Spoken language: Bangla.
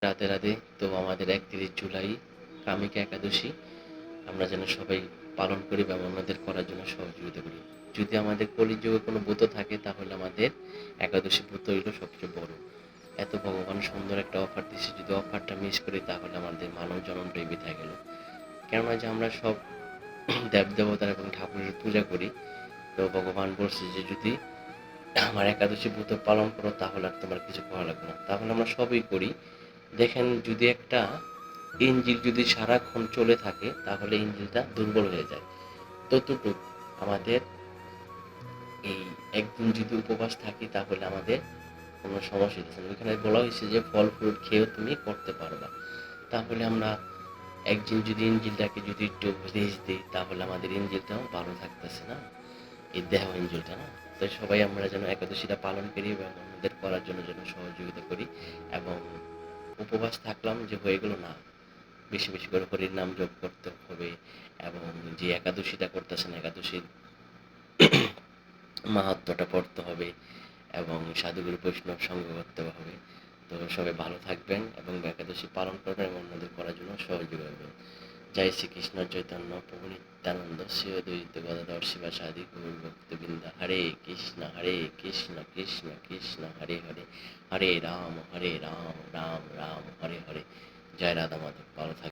রাধে রাধে। তো আমাদের 31 জুলাই কামিকা একাদশী আমরা যেন সবাই পালন করি বা অন্যদের করার জন্য সহযোগিতা করি। যদি আমাদের কলিযুগে কোনো ব্রত থাকে তাহলে আমাদের একাদশী ব্রত হইল সবচেয়ে বড়। এত ভগবান সুন্দর একটা অফার দিচ্ছে, যদি অফারটা মিস করি তাহলে আমাদের মানব জন্মটাই বৃথা গেল। কেননা যে আমরা সব দেবদেবতার এবং ঠাকুরের পূজা করি, তো ভগবান বলছে যে যদি আমার একাদশী ব্রত পালন করো তাহলে আর তোমার কিছু করা লাগবে না। তাহলে আমরা সবই করি। দেখেন, যদি একটা ইঞ্জিল যদি সারাক্ষণ চলে থাকে তাহলে ইঞ্জিলটা দুর্বল হয়ে যায়। ততটুক আমাদের এই একদিন যদি উপবাস থাকি তাহলে আমাদের কোনো সমস্যা হচ্ছে না। ওইখানে বলা হয়েছে যে ফল ফ্রুট খেয়েও তুমি করতে পারবা। তাহলে আমরা একদিন যদি ইঞ্জিলটাকে যদি একটু রেস্ট দিই তাহলে আমাদের ইঞ্জিলটাও ভালো থাকতেছে না, এই দেহ ইঞ্জিলটা না। তো সবাই আমরা যেন একাদশীটা পালন করি এবং অন্যদের করার জন্য যেন সহযোগিতা করি। এবং উপবাস থাকলাম যে হয়ে গেল না, বেশি বেশি করে হরির নাম জপ করতে হবে। এবং যে একাদশীটা করতেছেন একাদশীর মাহাত্ম্যটা পড়তে হবে এবং সাধুগুরু বৈষ্ণব সঙ্গ করতে হবে। তো সবাই ভালো থাকবেন এবং একাদশী পালন করবেন এবং অন্যদের করার জন্য সহযোগী হবেন। জয় শ্রীকৃষ্ণ চৈতন্য প্রভু নিত্যানন্দ শ্রী অদ্বৈত গদাধর শিবাসাদি গৌর ভক্তবৃন্দ। হরে কৃষ্ণ কৃষ্ণ কৃষ্ণ হরে হরে, হরে রাম রাম রাম হরে হরে। জয় রাধা মাধব। ভালো থাকবেন।